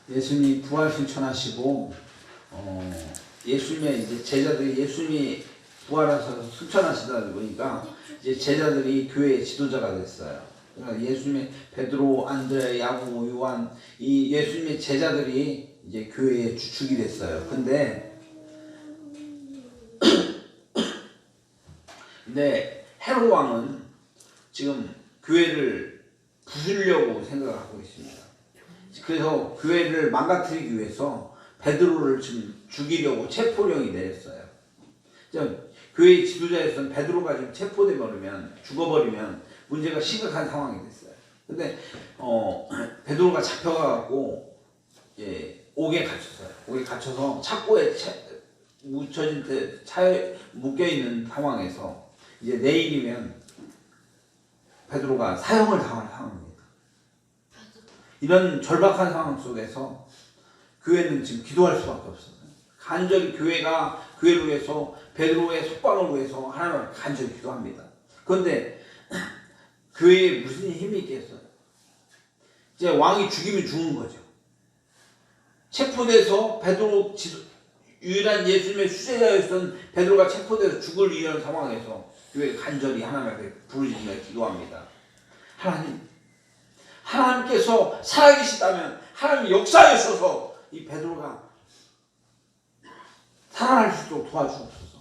예수님이 부활 승천하시고 예수님의 이제 제자들이 예수님이 부활하셔서 승천하시다 보니까 이제 제자들이 교회의 지도자가 됐어요. 그러니까 예수님의 베드로, 안드레, 야고보, 요한 이 예수님의 제자들이 이제 교회의 주축이 됐어요. 근데 헤롯 왕은 지금 교회를 부수려고 생각을 하고 있습니다. 그래서 교회를 망가뜨리기 위해서 베드로를 지금 죽이려고 체포령이 내렸어요. 교회의 지도자였던 베드로가 지금 체포되면 죽어버리면 문제가 심각한 상황이 됐어요. 근데 베드로가 잡혀가고 옥에 갇혔어요. 옥에 갇혀서 착고에 묻혀진 차에 묶여 있는 상황에서 이제 내일이면 베드로가 사형을 당할 상황입니다. 이런 절박한 상황 속에서 교회는 지금 기도할 수밖에 없어요. 간절히 교회가 교회를 위해서 베드로의 석방을 위해서 하나님을 간절히 기도합니다. 그런데 교회에 무슨 힘이 있겠어요? 이제 왕이 죽이면 죽은 거죠. 체포돼서 베드로 유일한 예수님의 수제자였던 베드로가 체포돼서 죽을 위한 상황에서 교회가 간절히 하나님 앞에 부르짖으며 기도합니다. 하나님께서 살아계시다면 하나님이 역사하셔서 이 베드로가 살아날 수 있도록 도와주옵소서.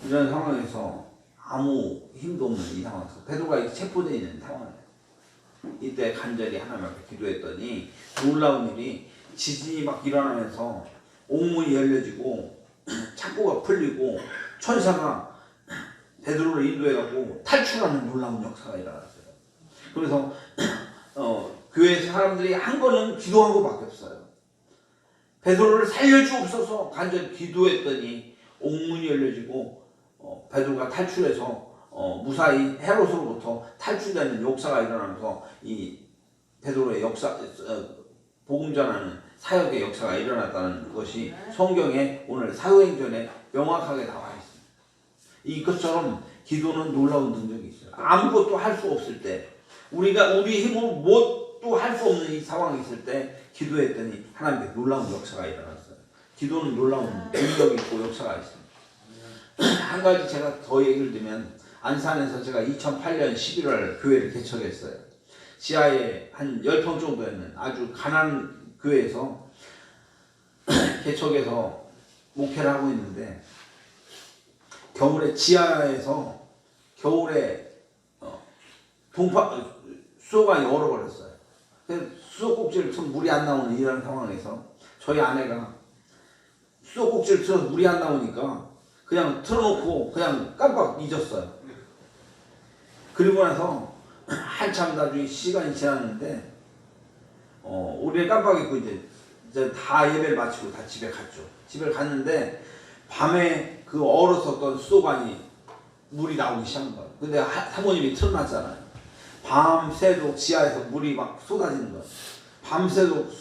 이런 상황에서 아무 힘도 없는 이 상황에서 베드로가 체포되어 있는 상황이에요. 이때 간절히 하나님 앞에 기도했더니 놀라운 일이 지진이 막 일어나면서 옥문이 열려지고 창고가 풀리고 천사가 베드로를 인도해가고 탈출하는 놀라운 역사가 일어났어요. 그래서 교회 사람들이 한 거는 기도한 것밖에 없어요. 베드로를 살려주옵소서 간절히 기도했더니 옥문이 열려지고 베드로가 탈출해서 무사히 헤롯으로부터 탈출되는 역사가 일어나면서 이 베드로의 역사 복음 전하는 사역의 역사가 일어났다는 것이 성경에 오늘 사도행전에 명확하게 나와 있습니다. 이것처럼 기도는 놀라운 능력이 있어요. 아무것도 할 수 없을 때 우리 힘으로 뭣도 할 수 없는 이 상황이 있을 때 기도했더니 하나님께 놀라운 역사가 일어났어요. 기도는 놀라운 능력이 있고 역사가 있습니다. 한 가지 제가 더 얘기를 드리면 안산에서 제가 2008년 11월 교회를 개척했어요. 지하에 한 10평 정도였는 아주 가난한 교회에서 개척해서 목회를 하고 있는데 겨울에 지하에서 겨울에 수도관이 얼어버렸어요. 수도꼭지를 틀면 물이 안 나오는 이런 상황에서 저희 아내가 수도꼭지를 틀어서 물이 안 나오니까 그냥 틀어놓고 그냥 깜빡 잊었어요. 그리고 나서 한참 나중에 시간이 지났는데 우리 깜빡 잊고 이제 다 예배를 마치고 다 집에 갔죠. 집에 갔는데 밤에 그 얼었었던 수도관이 물이 나오기 시작한 거예요. 근데 사모님이 틀어놨잖아요. 밤새도록 지하에서 물이 막 쏟아지는 거예요. 밤새도록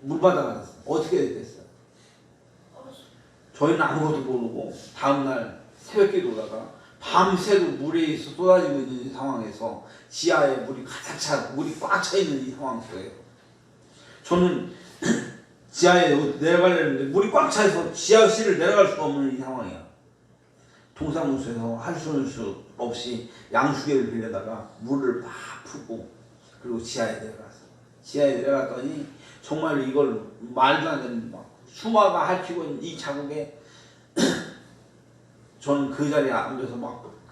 물바다가 됐어요. 어떻게 됐어요? 저희는 아무것도 모르고 다음날 새벽기도 오다가 밤새도록 물이 쏟아지고 있는 이 상황에서 지하에 물이 가득 차, 물이 꽉 차 있는 이 상황 속에 저는 지하에 내려가려는데 물이 꽉 차서 지하실을 내려갈 수가 없는 이 상황이야. 동사무소에서 할 수 없이 양수개를 빌려다가 물을 막 푸고 그리고 지하에 내려갔어. 지하에 내려갔더니 정말 이걸 말도 안 되는 막 수마가 핥히고 있는 이 자국에 저는 그 자리에 앉아서 막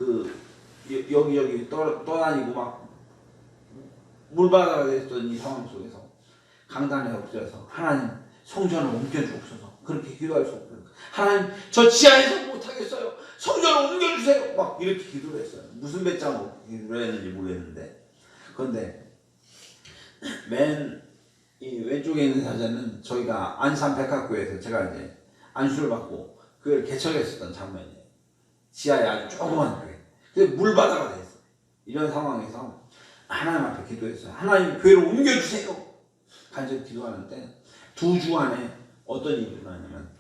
여기저기 떠다니고 막 물바다가 됐던 이 상황 속에서 강단에 엎드려서 하나님 성전을 옮겨주옵소서 그렇게 기도할 수 없어요. 하나님 저 지하에서 못하겠어요. 성전을 옮겨주세요. 막 이렇게 기도를 했어요. 무슨 배짱으로 기도를 했는지 모르겠는데 그런데 맨 이 왼쪽에 있는 사진은 저희가 안산 백합교회에서 제가 이제 안수를 받고 교회를 개척했었던 장면이에요. 지하에 아주 조그만 교회. 근데 물바다가 됐어요. 이런 상황에서 하나님 앞에 기도했어요. 하나님 교회를 옮겨주세요. 간절히 기도하는데 2주 안에 어떤 일이 일어나냐면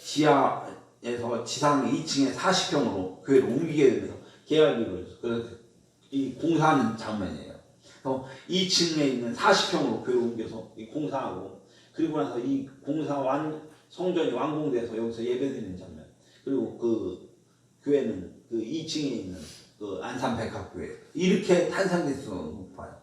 지하에서 지상 2층에 40평으로 교회를 옮기게 되면서 계약이 이루어졌어요. 그래서 이 공사하는 장면이에요. 그래서 2층에 있는 40평으로 교회 옮겨서 공사하고, 그리고 나서 이 성전이 완공돼서 여기서 예배드리는 장면. 그리고 그 교회는 그 2층에 있는 그 안산백합교회 이렇게 탄생됐어 봐요.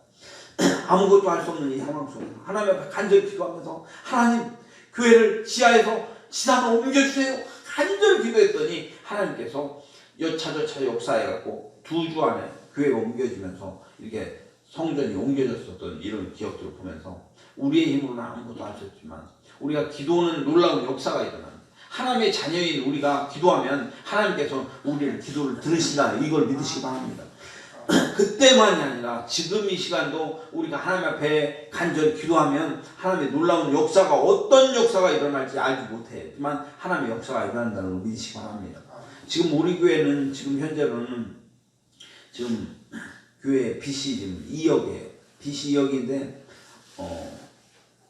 아무것도 할 수 없는 이 상황 속에서 하나님 앞에 간절히 기도하면서 하나님 교회를 지하에서 지상으로 옮겨주세요. 간절히 기도했더니 하나님께서 여차저차 역사해갖고 2주 안에 교회가 옮겨지면서 이렇게 성전이 옮겨졌었던 이런 기억들을 보면서 우리의 힘으로는 아무것도 할 수 없지만 우리가 기도는 놀라운 역사가 일어납니다. 하나님의 자녀인 우리가 기도하면 하나님께서 우리를 기도를 들으신다, 이걸 믿으시기 바랍니다. 그때만이 아니라 지금 이 시간도 우리가 하나님 앞에 간절히 기도하면 하나님의 놀라운 역사가, 어떤 역사가 일어날지 알지 못했지만 하나님의 역사가 일어난다는 걸 믿으시기 바랍니다. 지금 우리 교회는 지금 현재로는 지금 교회 빚이 지금 2억이에요. 빚이 2억인데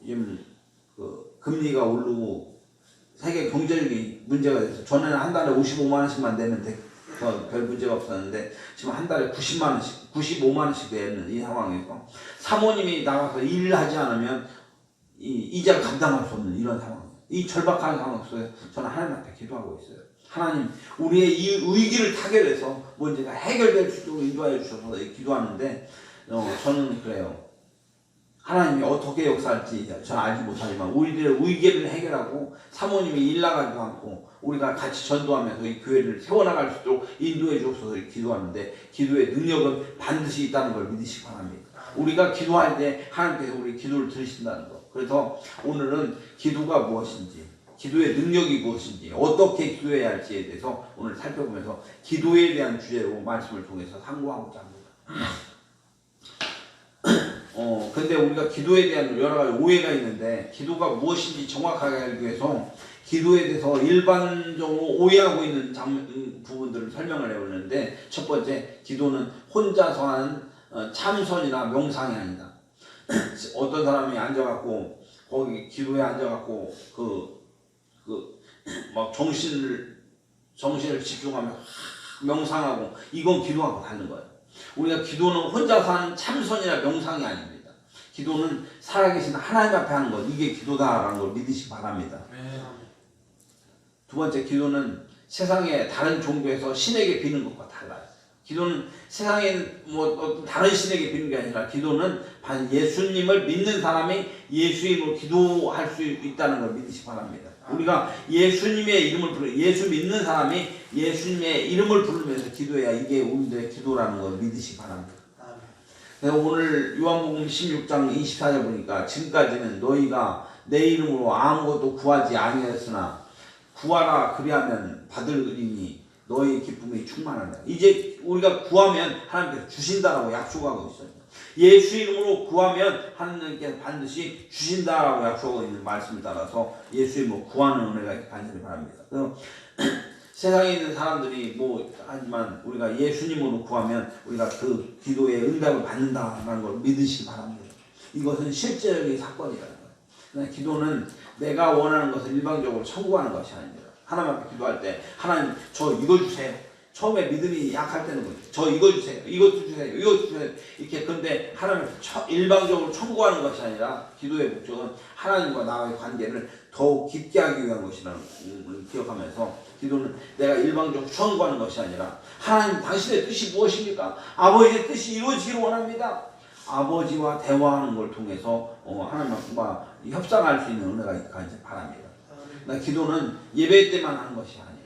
지금 그 금리가 오르고 세계 경제력이 문제가 돼서 전에는 한 달에 55만 원씩만 내면 별 문제가 없었는데 지금 한 달에 90만 원씩, 95만 원씩 내는 이 상황에서 사모님이 나가서 일을 하지 않으면 이자를 감당할 수 없는 이런 상황, 이 절박한 상황 속에 저는 하나님 앞에 기도하고 있어요. 하나님, 우리의 이 위기를 타결해서 문제가 해결될 수 있도록 인도하여 주셔서 기도하는데 저는 그래요. 하나님이 어떻게 역사할지 저는 알지 못하지만 우리들의 위기를 해결하고 사모님이 일 나가지도 않고 우리가 같이 전도하면서 이 교회를 세워나갈 수 있도록 인도해 주옵소서 기도하는데 기도의 능력은 반드시 있다는 걸 믿으시기 바랍니다. 우리가 기도할 때 하나님께서 우리 기도를 들으신다는 것. 그래서 오늘은 기도가 무엇인지, 기도의 능력이 무엇인지, 어떻게 기도해야 할지에 대해서 오늘 살펴보면서 기도에 대한 주제로 말씀을 통해서 상고하고자 합니다. 근데 우리가 기도에 대한 여러 가지 오해가 있는데 기도가 무엇인지 정확하게 알기 위해서 기도에 대해서 일반적으로 오해하고 있는 부분들을 설명을 해보는데, 첫 번째, 기도는 혼자서 하는 참선이나 명상이 아니다. 어떤 사람이 앉아갖고 거기 기도에 앉아갖고 막 정신을 집중하며 명상하고, 이건 기도하고 다른 거예요. 우리가 기도는 혼자서 하는 참선이나 명상이 아닙니다. 기도는 살아계신 하나님 앞에 하는 것, 이게 기도다라는 걸 믿으시기 바랍니다. 두 번째, 기도는 세상의 다른 종교에서 신에게 비는 것과 달라요. 기도는 세상에 다른 신에게 비는 게 아니라 기도는 예수님을 믿는 사람이 예수 이름으로 기도할 수 있다는 걸 믿으시기 바랍니다. 우리가 예수님의 이름을 예수 믿는 사람이 예수님의 이름을 부르면서 기도해야 이게 우리들의 기도라는 걸 믿으시기 바랍니다. 그래서 오늘 요한복음 16장 24절 보니까 지금까지는 너희가 내 이름으로 아무것도 구하지 아니하였으나 구하라 그리하면 받으리니 너희 기쁨이 충만하다. 이제 우리가 구하면 하나님께서 주신다라고 약속하고 있어요. 예수 이름으로 구하면 하나님께서 반드시 주신다라고 약속하고 있는 말씀을 따라서 예수 이름으로 구하는 은혜가 간절히 바랍니다. 그래서 세상에 있는 사람들이 하지만 우리가 예수님으로 구하면 우리가 그 기도의 응답을 받는다라는 걸 믿으시기 바랍니다. 이것은 실제적인 사건이라는 거예요. 그러나 기도는 내가 원하는 것을 일방적으로 청구하는 것이 아닙니다. 하나님 앞에 기도할 때 하나님 저 이거 주세요. 처음에 믿음이 약할 때는 거예요. 저 이거 주세요. 이것도 주세요. 이것도 주세요. 이렇게. 근데 하나님 일방적으로 청구하는 것이 아니라 기도의 목적은 하나님과 나의 관계를 더욱 깊게 하기 위한 것이라는 걸 기억하면서 기도는 내가 일방적으로 청구하는 것이 아니라 하나님 당신의 뜻이 무엇입니까? 아버지의 뜻이 이루어지기를 원합니다. 아버지와 대화하는 걸 통해서 하나님과 협상할 수 있는 은혜가 있기를 바랍니다. 기도는 예배 때만 하는 것이 아니에요.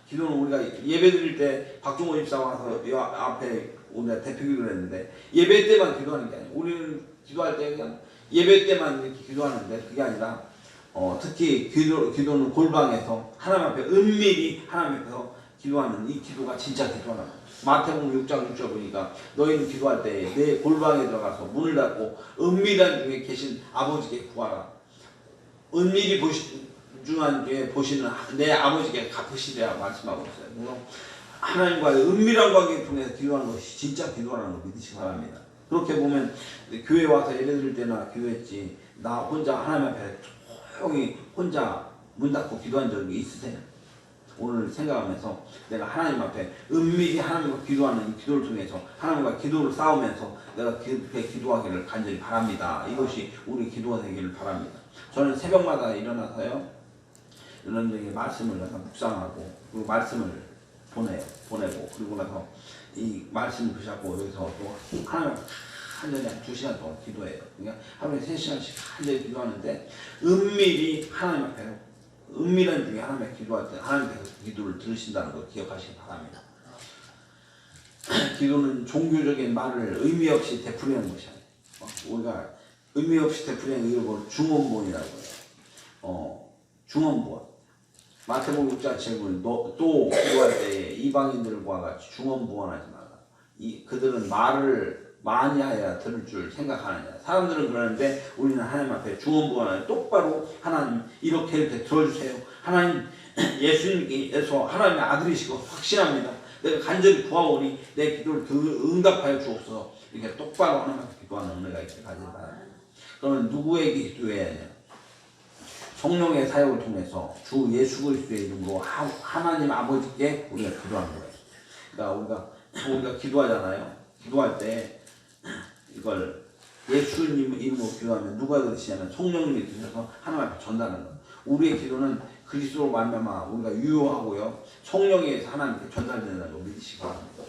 기도는 우리가 예배 드릴 때 박종호 집사가 와서 이 앞에 우리가 대표기도를 했는데 예배 때만 기도하는 게 아니에요. 우리는 기도할 때 그냥 예배 때만 이렇게 기도하는데 그게 아니라 특히 기도는 골방에서 하나님 앞에 은밀히 하나님 앞에서 기도하는 이 기도가 진짜 기도하는 거예요. 마태복음 6장 6절 보니까 너희는 기도할 때 내 골방에 들어가서 문을 닫고 은밀한 중에 계신 아버지께 구하라. 은밀히 중한 중에 보시는 내 아버지께 갚으시리라 말씀하고 있어요. 그래서 하나님과의 은밀한 관계를 통해서 기도하는 것이 진짜 기도라는 걸 믿으시기 바랍니다. 그렇게 보면 교회 와서 예배 드릴 때나 기도했지 나 혼자 하나님 앞에 조용히 혼자 문 닫고 기도한 적이 있으세요? 오늘 생각하면서 내가 하나님 앞에 은밀히 하나님과 기도하는 이 기도를 통해서 하나님과 기도를 싸우면서 내가 그렇게 기도하기를 간절히 바랍니다. 이것이 우리 기도가 되기를 바랍니다. 저는 새벽마다 일어나서요, 이런 적에 말씀을 묵상하고 그 말씀을 보내고 그리고 나서 이 말씀을 붙잡고 여기서 또 하나님 한전히 한 2시간 동안 기도해요. 그러니까 하루에 3시간씩 한전히 기도하는데 은밀히 하나님 앞에 은밀한 중에 하나님 앞에 기도할 때 하나님께서 그 기도를 들으신다는 걸 기억하시기 바랍니다. 기도는 종교적인 말을 의미 없이 되풀이하는 것이 아니에요. 우리가 의미 없이 되풀이하는 이걸 중언부언이라고 해요. 중언부언. 마태복음 6장 7절 또 기도할 때 이방인들과 같이 중언부언하지 마라. 그들은 말을 많이 하여야 들을 줄 생각하느냐. 사람들은 그러는데 우리는 하나님 앞에 중언부언하여 똑바로 하나님 이렇게 들어주세요. 하나님 예수님께서 하나님의 아들이시고 확신합니다. 내가 간절히 구하오니 내 기도를 응답하여 주옵소서. 이렇게 똑바로 하나님 앞에 기도하는 은혜가 있게 가지기 바랍니다. 그러면 누구에게 기도해야 하냐? 성령의 사역을 통해서 주 예수 그리스도의 이름으로 하나님 아버지께 우리가 기도하는 거예요. 그러니까 우리가 기도하잖아요. 기도할 때 이걸 예수님 이름으로 기도하면 누가 들으시냐면 성령님이 들으셔서 하나님 앞에 전달하는 거예요. 우리의 기도는 그리스도로 말미암아 우리가 유효하고요. 성령에 의해서 하나님께 전달된다는 걸 믿으시기 바랍니다.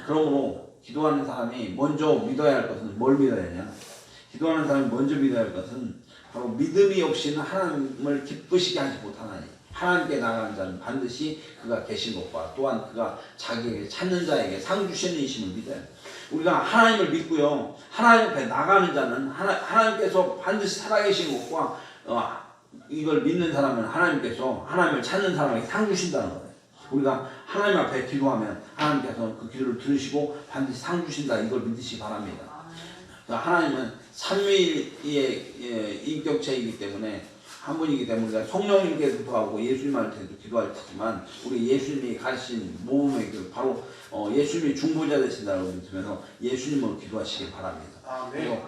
그러므로 기도하는 사람이 먼저 믿어야 할 것은 뭘 믿어야 하냐? 기도하는 사람이 먼저 믿어야 할 것은 바로 믿음이 없이는 하나님을 기쁘시게 하지 못하나니 하나님께 나가는 자는 반드시 그가 계신 것과 또한 그가 자기에게 찾는 자에게 상 주시는 이심을 믿어야 해요. 우리가 하나님을 믿고요. 하나님 앞에 나가는 자는 하나님께서 반드시 살아계신 것과 이걸 믿는 사람은 하나님께서 하나님을 찾는 사람에게 상 주신다는 거예요. 우리가 하나님 앞에 기도하면 하나님께서 그 기도를 들으시고 반드시 상 주신다. 이걸 믿으시기 바랍니다. 하나님은 삼위의 인격체이기 때문에 한 분이기 때문에 우리가 성령님께 기도하고 예수님한테도 기도할 테지만 우리 예수님이 가신 모험의 바로 예수님이 중보자 되신다고 믿으면서 예수님으로 기도하시기 바랍니다. 그리고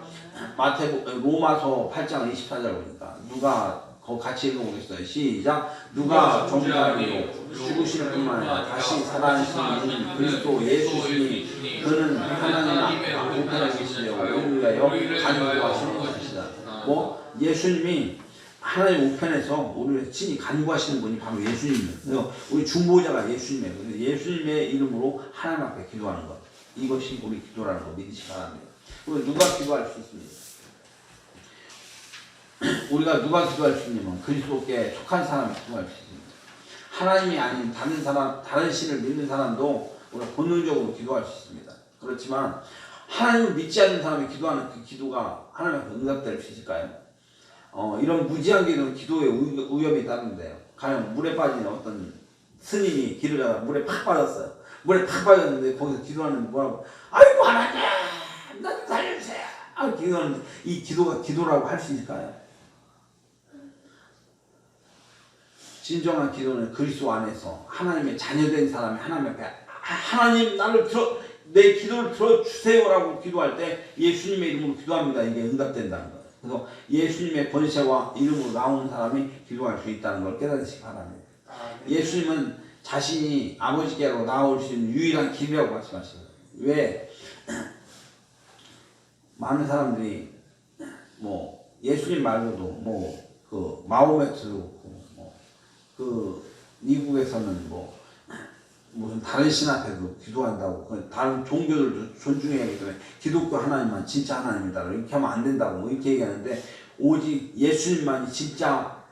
로마서 8장 24절 보니까 누가 같이 읽어보겠어요. 시작. 누가 정죄하리요 죽으실 뿐만 아니라 다시 살아나신 그리스도 예수시니 그는 하나님 우편에 계시며 우리를 위하여 간구하시는 것이다. 예수님이 하나님 우편에서 우리를 친히 간구하시는 분이 바로 예수님이에요. 그래서 우리 중보자가 예수님이에요. 그래서 예수님의 이름으로 하나님 앞에 기도하는 것, 이것이 우리 기도라는 거 믿으시기 바랍니다. 그리고 누가 기도할 수 있습니다. 우리가 누가 기도할 수 있냐면 그리스도께 속한 사람이 기도할 수 있습니다. 하나님이 아닌 다른 사람, 다른 신을 믿는 사람도 우리가 본능적으로 기도할 수 있습니다. 그렇지만 하나님을 믿지 않는 사람이 기도하는 그 기도가 하나님 앞에 응답될 수 있을까요? 이런 무지한 기도는 기도에 위협이 따른데요. 가령 물에 빠진 어떤 스님이 길을 가다가 물에 팍 빠졌어요. 물에 팍 빠졌는데 거기서 기도하는 뭐라고? 아이고 하나님, 나 좀 살려주세요. 기도하는데 이 기도가 기도라고 할 수 있을까요? 진정한 기도는 그리스도 안에서 하나님의 자녀된 사람이 하나님 앞에 하나님 나를 내 기도를 들어주세요라고 기도할 때 예수님의 이름으로 기도합니다. 이게 응답된다는 거예요. 그래서 예수님의 권세와 이름으로 나오는 사람이 기도할 수 있다는 걸 깨닫으시기 바랍니다. 예수님은 자신이 아버지께로 나올 수 있는 유일한 길이라고 말씀하셨어요. 왜? 많은 사람들이 예수님 말고도 그 마호메트도 그 미국에서는 무슨 다른 신 앞에도 기도한다고 다른 종교들도 존중해야 하기 때문에 기독교 하나님만 진짜 하나님이다 이렇게 하면 안 된다고 이렇게 얘기하는데 오직 예수님만이 진짜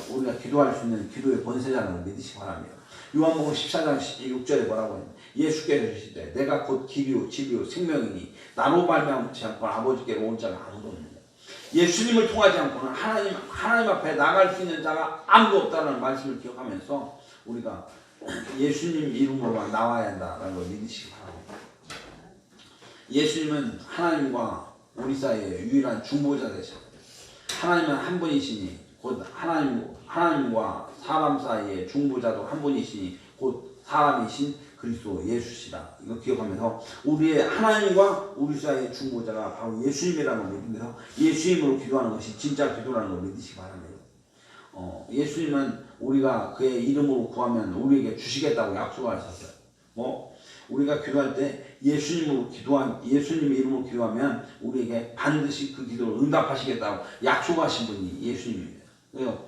우리가 기도할 수 있는 기도의 권세자라는 걸 믿으시기 바랍니다. 요한복음 14장 6절에 뭐라고 했냐? 예수께서 이르시되 내가 곧 길이요 진리요 생명이니 나로 말미암지 않고는 아버지께로 올 자가 아무도 없느니라. 예수님을 통하지 않고는 하나님 앞에 나갈 수 있는 자가 아무도 없다는 말씀을 기억하면서 우리가 예수님 이름으로만 나와야 한다는 걸 믿으시기 바랍니다. 예수님은 하나님과 우리 사이의 유일한 중보자 되셨어요. 하나님은 한 분이시니 곧 하나님과 사람 사이의 중보자도 한 분이시니 곧 사람이신 그리스도 예수시다. 이거 기억하면서 우리의 하나님과 우리 사이의 중보자가 바로 예수님이라는 걸 믿으면서 예수님으로 기도하는 것이 진짜 기도라는 걸 믿으시기 바랍니다. 예수님은 우리가 그의 이름으로 구하면 우리에게 주시겠다고 약속하셨어요. 뭐 우리가 기도할 때 예수님의 이름으로 기도하면 우리에게 반드시 그 기도를 응답하시겠다고 약속하신 분이 예수님입니다. 그래서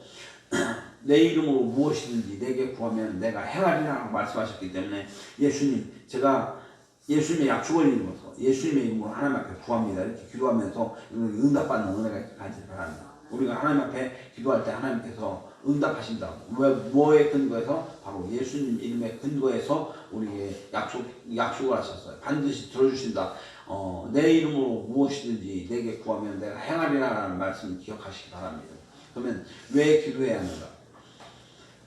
내 이름으로 무엇이든지 내게 구하면 내가 행하리라고 말씀하셨기 때문에 예수님, 제가 예수님의 약속을 이루어서 예수님의 이름으로 하나님 앞에 구합니다. 이렇게 기도하면서 응답받는 은혜가 있기를 바랍니다. 우리가 하나님 앞에 기도할 때 하나님께서 응답하신다고. 뭐에 근거해서? 바로 예수님 이름의 근거해서 우리에게 약속을 하셨어요. 반드시 들어주신다. 내 이름으로 무엇이든지 내게 구하면 내가 행하리라는 말씀을 기억하시기 바랍니다. 그러면 왜 기도해야 하는가?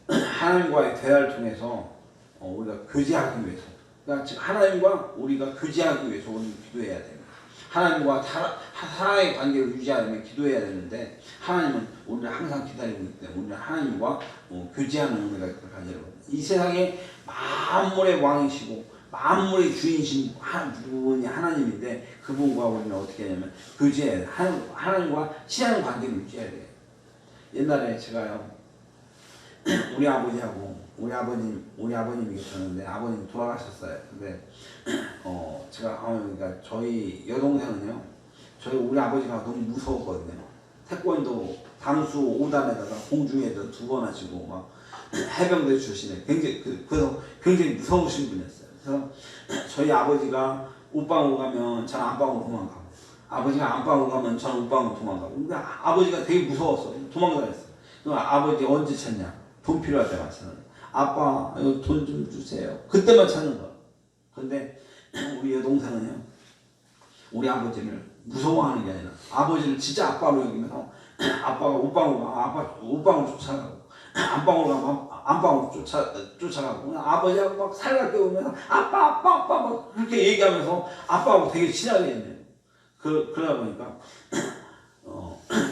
하나님과의 대화를 통해서 우리가 교제하기 위해서, 그러니까 즉 하나님과 우리가 교제하기 위해서 우리는 기도해야 됩니다. 하나님과 사랑의 관계를 유지하려면 기도해야 되는데 하나님은 우리를 항상 기다리고 있기 때문에 우리는 하나님과 교제하는 은혜가 가지는 겁니다. 이 세상에 만물의 왕이시고 만물의 주인이신 분이 하나님인데 그분과 우리는 어떻게 하냐면 교제해야 돼요. 하나님과 친한 관계를 유지해야 돼요. 옛날에 제가요, 우리 아버지하고 우리 아버님이 계셨는데 아버님이 돌아가셨어요. 근데 제가 그러니까 저희 여동생은요, 우리 아버지가 너무 무서웠거든요. 태권도 담수 5단에다가 공중에도 2번 하시고 막 해병대 출신에 그래서 굉장히 무서우신 분이었어요. 그래서 저희 아버지가 옷방으로 가면 저는 안방으로 도망가고, 아버지가 안방으로 가면 저는 옷방으로 도망가고, 그러니까 아버지가 되게 무서웠어요. 도망다녔어요. 그럼 아버지 언제 찾냐? 돈 필요할 때만 찾는 거야. 아빠 이거 돈 좀 주세요. 그때만 찾는 거야. 근데 우리 여동생은요, 우리 아버지를 무서워하는 게 아니라 아버지를 진짜 아빠로 여기면서 아빠가 옷방으로 가, 아빠 옷방으로 쫓아가고, 안방으로 가면 안방으로 쫓아가고, 그냥 아버지하고 막 살갑게 오면서 아빠 막 그렇게 얘기하면서 아빠하고 되게 친하게 했네요. 그러다 보니까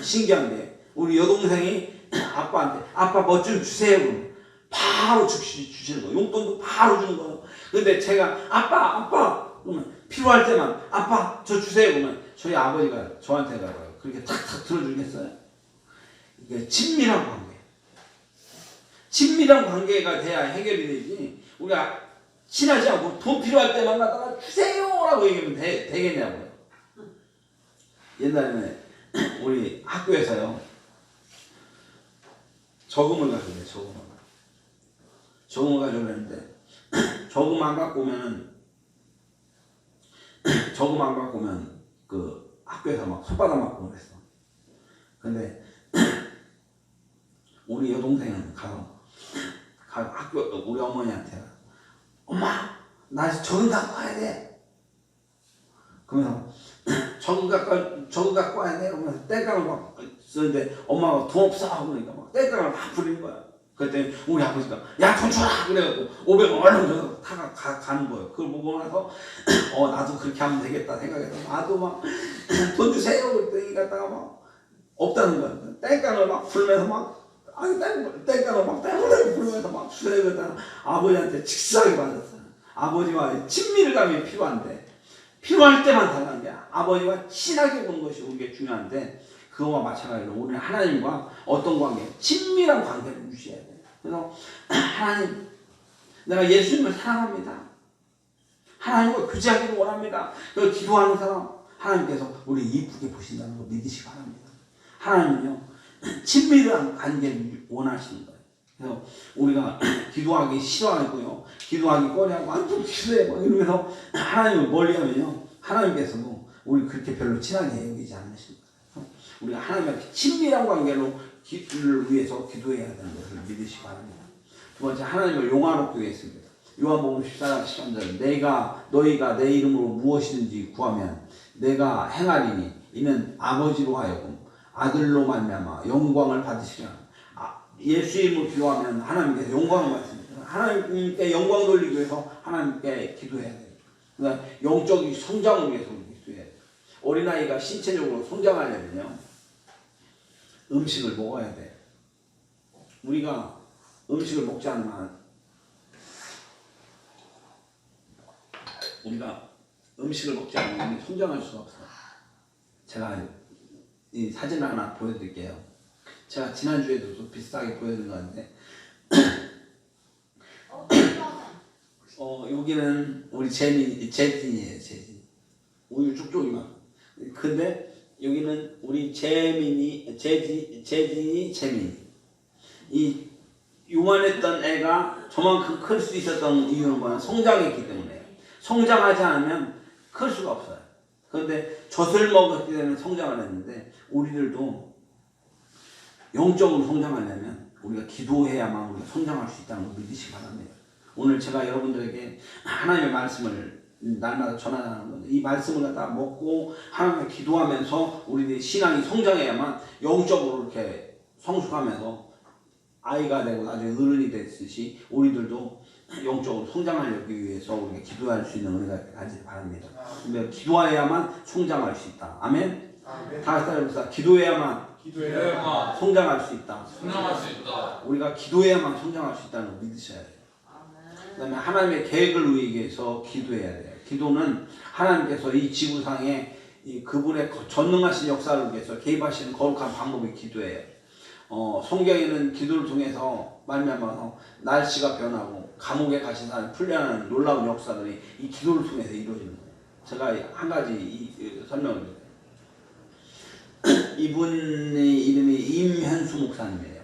신기한 게 우리 여동생이 아빠한테 아빠 뭐 좀 주세요 그러면 바로 주시는 거예요. 용돈도 바로 주는 거예요. 근데 제가 아빠 그러면 필요할 때만 아빠 저 주세요 그러면 저희 아버지가 저한테가 그렇게 탁탁 들어주겠어요? 이게 친밀한 관계가 돼야 해결이 되지, 우리가 친하지 않고 돈 필요할 때만 갖다가 주세요라고 얘기하면 되겠냐고요. 옛날에는 우리 학교에서요, 저금을 가져오래. 저금을 가져오는데 저금 안 갖고 오면 그 학교에서 막 손바닥 맞고 그랬어. 근데 우리 여동생은 가서 학교 우리 어머니한테 엄마 나 저금 갖고 와야 돼. 그러면서 저금 갖고 와야 돼. 그러면서 땡깡을 막 쓰는데 엄마가 돈 없어 하고 그러니까 막 땡깡을 막 부리는 거야. 그랬더니 우리 아버지가 야 돈 줘라 그래갖고 500원 얼른 줘서 가는 거예요. 그걸 보고 나서 나도 그렇게 하면 되겠다 생각해서 나도 막 돈 주세요 그랬더니 갖다가 막 없다는 거야. 땡깡을 막 불면서 막 땡깡을 막 불면서 막 주세요 그랬다가 아버지한테 직사하게 맞았어요. 아버지와 친밀감이 필요한데 필요할 때만 달라는 게 아버지와 친하게 보는 것이 우리에게 중요한데, 그거와 마찬가지로 우리는 하나님과 어떤 관계, 친밀한 관계를 유지해야 돼요. 그래서 하나님, 내가 예수님을 사랑합니다. 하나님과 교제하기를 원합니다. 그래서 기도하는 사람, 하나님께서 우리 이쁘게 보신다는 거 믿으시기 바랍니다. 하나님은요, 친밀한 관계를 원하시는 거예요. 그래서 우리가 기도하기 싫어하고요, 기도하기 꺼려하고 좀 기도해 뭐 이러면서 하나님을 멀리하면요, 하나님께서도 우리 그렇게 별로 친하게 여기지 않으십니다. 우리가 하나님과 친밀한 관계를 위해서 기도해야 되는 것을 믿으시기 바랍니다. 두 번째, 하나님을 용화롭게 위해서입니다. 요한복음 14장 13절 너희가 내 이름으로 무엇이든지 구하면 내가 행하리니 이는 아버지로 하여금 아들로 말미암아 영광을 받으시리라. 예수 이름으로 기도하면 하나님께서 영광을 받습니다. 하나님께 영광 돌리기 위해서 하나님께 기도해야 돼요. 그러니까 영적인 성장을 위해서 기도해야 돼요. 어린아이가 신체적으로 성장하려면요, 음식을 먹어야 돼. 우리가 음식을 먹지 않으면 성장할 수가 없어. 제가 이 사진을 하나 보여드릴게요. 제가 지난주에도 좀 비슷하게 보여드린 건데 여기는 우리 제tin이에요. 제tin. 우유 쭉쭉이만. 근데 여기는 우리 제tin이 재민이. 이 요만했던 애가 저만큼 클 수 있었던 이유는 뭐야? 성장했기 때문에요. 성장하지 않으면 클 수가 없어요. 그런데 젖을 먹었기 때문에 성장을 했는데 우리들도 영적으로 성장하려면 우리가 기도해야만 우리가 성장할 수 있다는 걸 믿으시기 바랍니다. 오늘 제가 여러분들에게 하나님의 말씀을 날마다 전하는 건데 이 말씀을 갖다 먹고 하나님께 기도하면서 우리들의 신앙이 성장해야만 영적으로 이렇게 성숙하면서 아이가 되고 나중에 어른이 됐듯이 우리들도 영적으로 성장하려기 위해서 우리가 기도할 수 있는 은혜가 가지기 바랍니다. 근데 기도해야만 성장할 수 있다. 아멘? 다 같이 따라해보자. 기도해야만 성장할 수 있다. 우리가 기도해야만 성장할 수 있다는 걸 믿으셔야 돼요. 그 다음에 하나님의 계획을 위해서 기도해야 돼요. 기도는 하나님께서 이 지구상에 그분의 전능하신 역사를 위해서 개입하시는 거룩한 방법이 기도예요. 성경에는 기도를 통해서 말미암아서 날씨가 변하고 감옥에 가신 사람이 풀려나는 놀라운 역사들이 이 기도를 통해서 이루어지는 거예요. 제가 한 가지 설명을 드릴게요. 이분의 이름이 임현수 목사님이에요.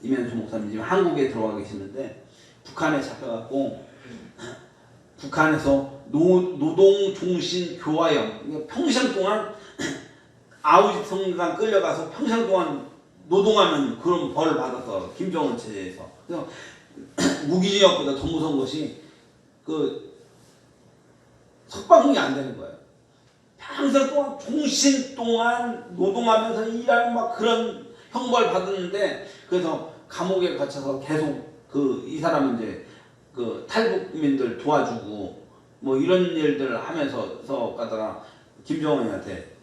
임현수 목사님 지금 한국에 들어와 계시는데 북한에 잡혀갖고 북한에서 노동종신교화형 평생 동안 아우지 성당 끌려가서 평생 동안 노동하는 그런 벌을 받았어. 김정은 체제에서. 그래서 무기징역보다 더 무서운 것이 석방이 안 되는 거예요. 평생 동안 종신 동안 노동하면서 일하는 막 그런 형벌 받았는데 그래서 감옥에 갇혀서 계속 이 사람은 이제 탈북민들 도와주고 뭐 이런 일들을 하면서 가다가 김정은이한테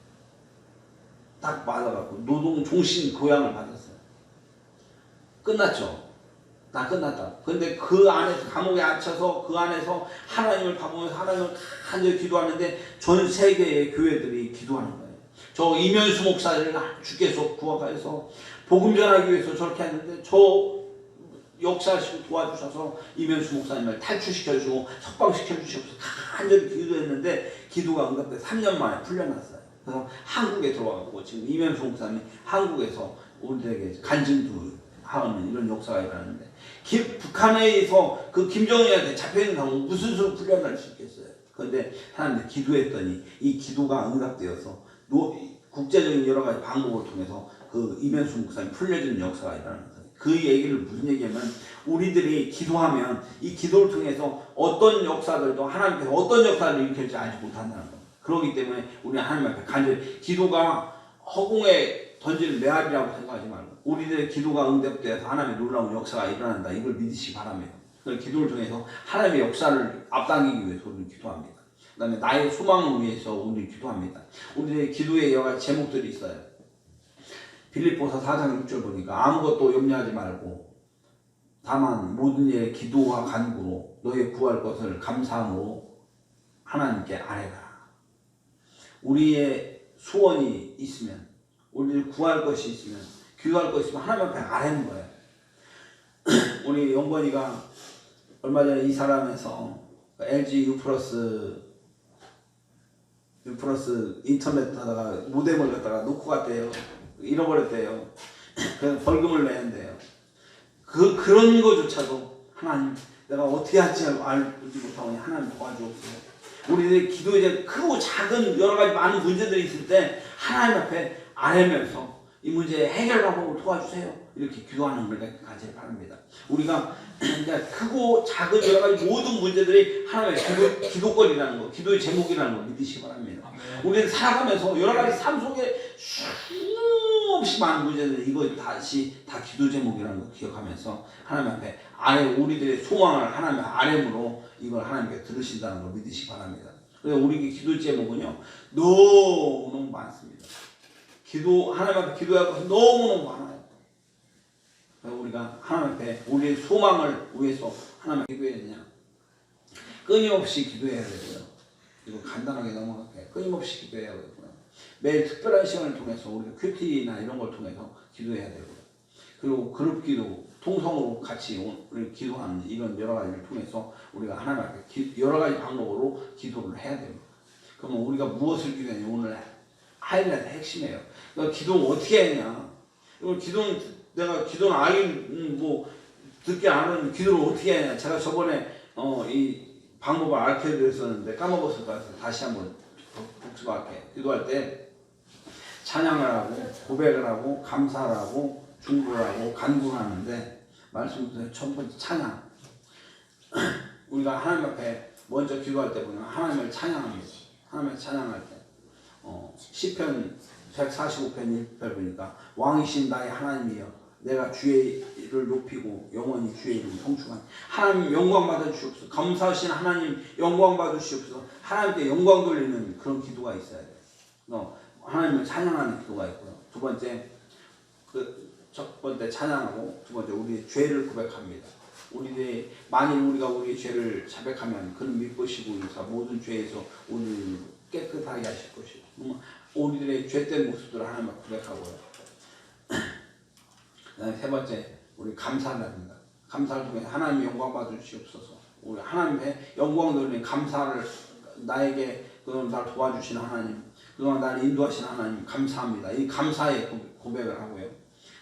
딱 맞아갖고 노동 종신 교양을 받았어요. 끝났죠. 다 끝났다. 근데 그 안에서 감옥에 갇혀서 그 안에서 하나님을 바보면서 하나님을 간절히 기도하는데 전 세계의 교회들이 기도하는 거예요. 저 이면수 목사를 주께서 구원하셔서 복음 전하기 위해서 저렇게 했는데 저 역사하시고 도와주셔서 이면수 목사님을 탈출시켜주고 석방시켜주셔서 간절히 기도했는데 기도가 응답돼서 3년 만에 풀려났어요. 그래서 한국에 들어와서 지금 이면수 목사님이 한국에서 우리에게 간증도 하는 이런 역사가 일어나는데 북한에서 그 김정은한테 잡혀있는 사람은 무슨 수로 풀려날 수 있겠어요. 그런데 사람들이 기도했더니 이 기도가 응답되어서 국제적인 여러 가지 방법을 통해서 그 이면수 목사님 풀려지는 역사가 일어나는 거예요. 그 얘기를 무슨 얘기냐면 우리들이 기도하면 이 기도를 통해서 어떤 역사들도 하나님께서 어떤 역사를 일으킬지 알지 못한다는 거예요. 그렇기 때문에 우리는 하나님 앞에 간절히 기도가 허공에 던지는 메아리라고 생각하지 말고 우리들의 기도가 응답되어서 하나님의 놀라운 역사가 일어난다. 이걸 믿으시기 바랍니다. 그래서 기도를 통해서 하나님의 역사를 앞당기기 위해서 우리는 기도합니다. 그 다음에 나의 소망을 위해서 우리는 기도합니다. 우리의 기도에 여러 가지 제목들이 있어요. 빌립보서 4장 6절 보니까 아무것도 염려하지 말고 다만 모든 일에 기도와 간구로 너의 구할 것을 감사함으로 하나님께 아뢰라. 우리의 소원이 있으면 우리를 구할 것이 있으면 기도할 것이 있으면 하나님 앞에 아뢰는 거예요. 우리 영건이가 얼마 전에 이 사람에서 LG U 플러스 인터넷 하다가 모뎀을 갖다가 놓고 갔대요. 잃어버렸대요. 그래서 벌금을 내는데요. 그런 거조차도 하나님 내가 어떻게 할지 알지 못하고 하나님 도와주옵소서. 우리들의 기도에 크고 작은 여러 가지 많은 문제들이 있을 때 하나님 앞에 아뢰면서 이 문제의 해결 방법을 도와주세요. 이렇게 기도하는 우리가 가지를 바랍니다. 우리가 크고 작은 여러 가지 모든 문제들이 하나님의 기도거리라는 거, 기도의 제목이라는 걸 믿으시기 바랍니다. 우리는 살아가면서 여러 가지 삶 속에 수없이 많은 문제들 이거 다시 다 기도 제목이라는 걸 기억하면서 하나님 앞에 우리들의 소망을 하나님의 아뢰므로 이걸 하나님께 들으신다는 걸 믿으시기 바랍니다. 그래서 우리 기도 제목은요 너무너무 많습니다. 하나님 앞에 기도할 것은 너무너무 많아요. 우리가 하나님 앞에 우리의 소망을 위해서 하나님 앞에 기도해야 되냐? 끊임없이 기도해야 되고요. 이거 간단하게 넘어갈게요. 끊임없이 기도해야 되고요. 매일 특별한 시간을 통해서 우리가 큐티나 이런 걸 통해서 기도해야 되고요. 그리고 그룹 기도, 통성으로 같이 우리 기도하는 이런 여러 가지를 통해서 우리가 하나님 앞에 여러 가지 방법으로 기도를 해야 됩니다. 그러면 우리가 무엇을 기도하냐 오늘 하이라이트 핵심이에요. 그러니까 기도는 어떻게 하냐? 이걸 기도는 내가 기도는 뭐 듣기 아는 기도를 어떻게 하냐? 제가 저번에 이 방법을 알려드렸었는데 까먹었을 것 같아서 다시 한번 복습할게. 기도할 때 찬양을 하고 고백을 하고 감사를 하고 중보를 하고 간구를 하는데 말씀드린 첫 번째 찬양. 우리가 하나님 앞에 먼저 기도할 때 보면 하나님을 찬양합니다. 하나님을 찬양할 때 시편 145편 1절 보니까 왕이신 나의 하나님이여 내가 주의 일을 높이고 영원히 주의 이름 성충하니 하나님 영광 받아 주시옵소서. 감사하신 하나님 영광 받아 주시옵소서. 하나님께 영광 돌리는 그런 기도가 있어야 돼요. 하나님을 찬양하는 기도가 있고요. 두 번째 첫 번째 찬양하고 두 번째 우리의 죄를 고백합니다. 우리의 만일 우리가 우리의 죄를 자백하면 그는 미쁘시고 인사 모든 죄에서 우리를 깨끗하게 하실 것이고 우리들의 죄된 모습들을 하나님 앞에 고백하고요. 그다음에 세 번째 우리 감사를 합니다. 감사를 통해 하나님 영광 받아 주시옵소서. 우리 하나님의 영광 돌리는 감사를 나에게 그동안 날 도와주신 하나님, 그동안 나를 인도하신 하나님 감사합니다. 이 감사의 고백을 하고요.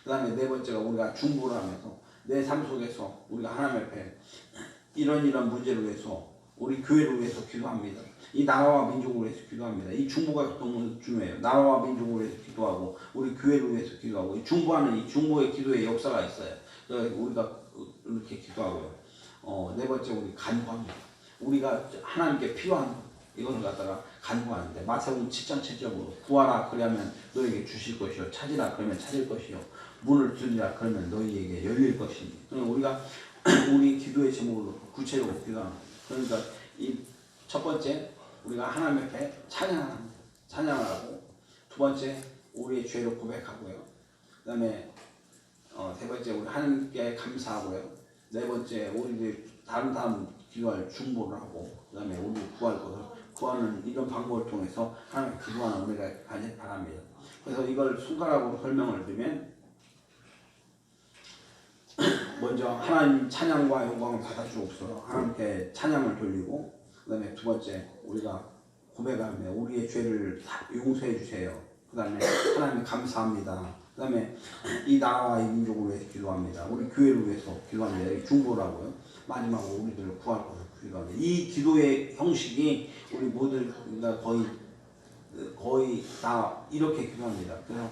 그 다음에 네 번째가 우리가 중보를 하면서 내 삶 속에서 우리가 하나님 앞에 이런 문제를 위해서 우리 교회를 위해서 기도합니다. 이 나라와 민족을 위해서 기도합니다. 이 중보가 너무 중요해요. 나라와 민족을 위해서 기도하고 우리 교회를 위해서 기도하고 이 중보하는 이 중보의 기도의 역사가 있어요. 우리가 이렇게 기도하고요. 네 번째 우리 간구합니다. 우리가 하나님께 필요한 이것을 갖다가 간구하는데 마태복음 7장 7절로 구하라 그러면 너에게 주실 것이요 찾으라 그러면 찾을 것이요 문을 두드리라 그러면 너희에게 열릴 것이니. 그러면 우리가 우리 기도의 제목으로 구체적으로 기도합니다. 그러니까 이 첫 번째 우리가 하나님 앞에 찬양을 하고 두 번째 우리의 죄를 고백하고요. 그 다음에 세 번째 우리 하나님께 감사하고요. 네 번째 우리들 다른 사람 기도할 중보를 하고 그 다음에 우리 구할 것을 구하는 이런 방법을 통해서 하나님 기도하는 은혜가 가길 바랍니다. 그래서 이걸 손가락으로 설명을 드리면 먼저 하나님 찬양과 영광을 받아주옵소서. 하나님께 찬양을 돌리고 그 다음에 두 번째 우리가 고백하며 우리의 죄를 용서해 주세요. 그 다음에 하나님 감사합니다. 그 다음에 이 나라와 이 민족을 위해서 기도합니다. 우리 교회를 위해서 기도합니다. 중보를 하고요. 마지막으로 우리들을 구할 것을 기도합니다. 이 기도의 형식이 우리 모두가 거의 다 이렇게 기도합니다. 그래서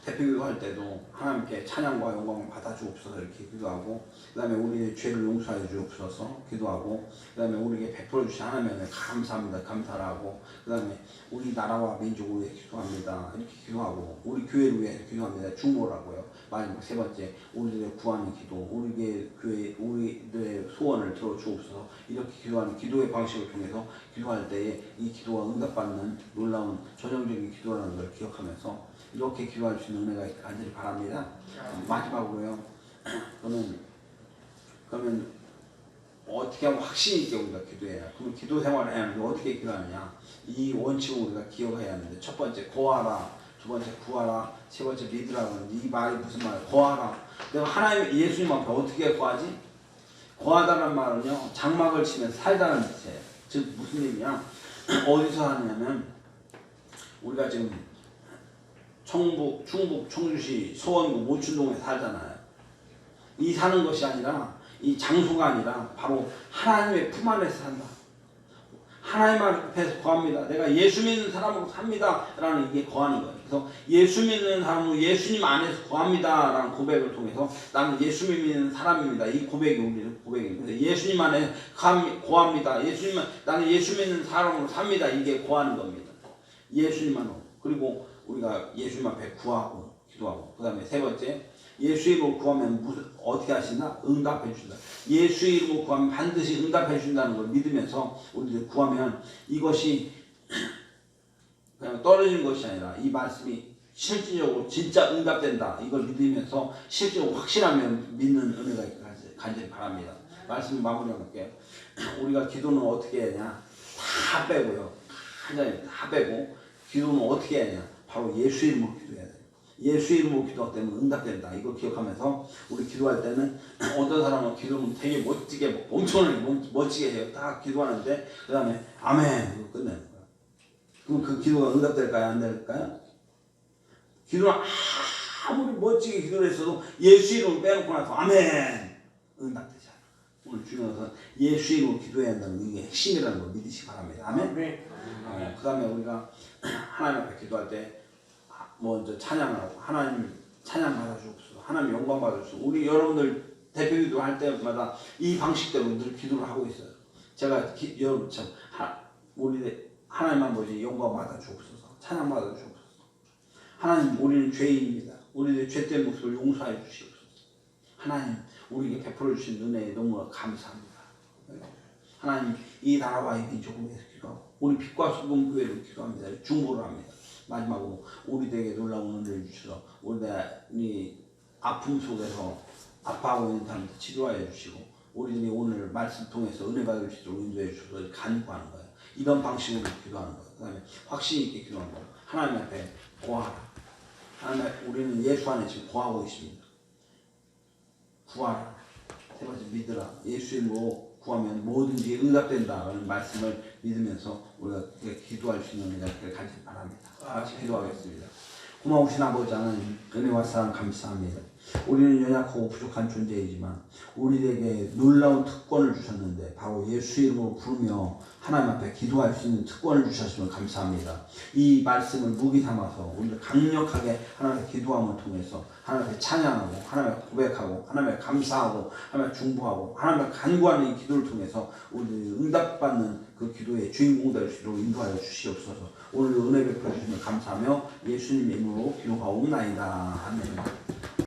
대표기도 할 때도 하나님께 찬양과 영광을 받아주옵소서 이렇게 기도하고 그 다음에 우리의 죄를 용서해 주옵소서 기도하고 그 다음에 우리에게 베풀어 주신 하나님께 감사합니다 감사를 하고 그 다음에 우리 나라와 민족을 위해 기도합니다 이렇게 기도하고 우리 교회를 위해 기도합니다 중보를 하고요. 마지막 세 번째 우리들의 구하는 기도 우리의 교회 우리들의 소원을 들어주옵소서 이렇게 기도하는 기도의 방식을 통해서 기도할 때에 이 기도가 응답받는 놀라운 전형적인 기도라는 걸 기억하면서 이렇게 기도할 수 있는 은혜가 간절히 바랍니다. 마지막으로요. 그러면 어떻게 하면 확신 있게 우리가 기도해야 그럼 기도 생활을 해야 하는데 어떻게 기도하느냐 이 원칙을 우리가 기억해야 하는데 첫 번째 고하라 두 번째 구하라 세 번째 믿으라 그러는데 이 말이 무슨 말이야 고하라 내가 하나님 예수님 앞에 어떻게 고하지 고하다는 말은요 장막을 치면 살다는 뜻이에요. 즉 무슨 의미냐 어디서 하느냐면 우리가 지금 청북, 충북, 청주시, 소원구, 모춘동에 살잖아요. 이 사는 것이 아니라 이 장소가 아니라 바로 하나님의 품 안에서 산다. 하나님 앞에서 거합니다. 내가 예수 믿는 사람으로 삽니다. 라는 이게 거하는 거예요. 그래서 예수 믿는 사람으로 예수님 안에서 거합니다. 라는 고백을 통해서 나는 예수 믿는 사람입니다. 이 고백이 우리의 고백입니다. 예수님 안에 거합니다. 나는 예수 믿는 사람으로 삽니다. 이게 거하는 겁니다. 예수님만으로. 그리고 우리가 예수님 앞에 구하고 기도하고 그 다음에 세 번째 예수 이름으로 구하면 어떻게 하시나? 응답해 주신다. 예수 이름으로 구하면 반드시 응답해 주신다는 걸 믿으면서 우리들 구하면 이것이 그냥 떨어지는 것이 아니라 이 말씀이 실질적으로 진짜 응답된다. 이걸 믿으면서 실제로 확신하면 믿는 은혜가 간절히 바랍니다. 말씀 마무리할게요. 우리가 기도는 어떻게 하냐? 다 빼고요. 한 잔에 다 빼고 기도는 어떻게 하냐? 바로 예수 이름으로 기도해야 돼요. 예수 이름으로 기도하기 때문에 응답된다. 이거 기억하면서 우리 기도할 때는 어떤 사람은 기도는 되게 멋지게 엄청나게 멋지게 해요. 다 기도하는데 그 다음에 아멘 이거 끝내는 거야. 그럼 그 기도가 응답될까요? 안 될까요? 기도는 아무리 멋지게 기도를 했어도 예수 이름을 빼놓고 나서 아멘 응답되지 않아. 오늘 중요한 예수 이름으로 기도해야 한다는 이게 핵심이라는 걸 믿으시기 바랍니다. 아멘. 그 다음에 우리가 하나님 앞에 기도할 때 먼저 찬양을 하고 하나님 찬양 받아주옵소서. 하나님 영광 받아주옵소서. 우리 여러분들 대표 기도 할 때마다 이 방식대로 늘 기도를 하고 있어요. 제가 여러분처럼 우리 하나님만 보지 영광 받아주옵소서. 찬양 받아주옵소서. 하나님 우리는 죄인입니다. 우리의 죄된 모습을 용서해 주시옵소서. 하나님 우리에게 베풀어 주신 은혜에 너무 감사합니다. 하나님 이 나라와 이 민족을 위해서 기도하고 우리 빛과 소금 교회를 기도합니다. 중보를 합니다. 마지막으로 우리에게 놀라운 은혜를 주셔서 우리 아픔 속에서 아파하고 있는 사람들 치료하여 주시고 우리들이 오늘 말씀 통해서 은혜 받을 수 있도록 인도해 주셔서 간구하는 거예요. 이런 방식으로 기도하는 거예요. 그 다음에 확신 있게 기도하는 거예요. 하나님 앞에 고하라. 하나님 앞에 우리는 예수 안에 지금 고하고 있습니다. 구하라. 세 번째 믿으라. 예수 이름으로 구하면 뭐든지 응답된다라는 말씀을 믿으면서 우리가 기도할 수 있는 은혜를 가지기 바랍니다. 같이 기도하겠습니다. 고마우신 아버지 하나님 은혜와 사랑 감사합니다. 우리는 연약하고 부족한 존재이지만 우리에게 놀라운 특권을 주셨는데 바로 예수 이름으로 부르며 하나님 앞에 기도할 수 있는 특권을 주셨음을 감사합니다. 이 말씀을 무기 삼아서 우리를 강력하게 하나님 앞에 기도함을 통해서 하나님 앞에 찬양하고 하나님 앞에 고백하고 하나님 앞에 감사하고 하나님 앞에 중보하고 하나님 앞에 간구하는 이 기도를 통해서 우리 응답받는 그 기도의 주인공 될 수 있도록 인도하여 주시옵소서. 오늘 은혜 베풀어 주시면 감사하며 예수님 이름으로 기도하옵나이다. 아멘.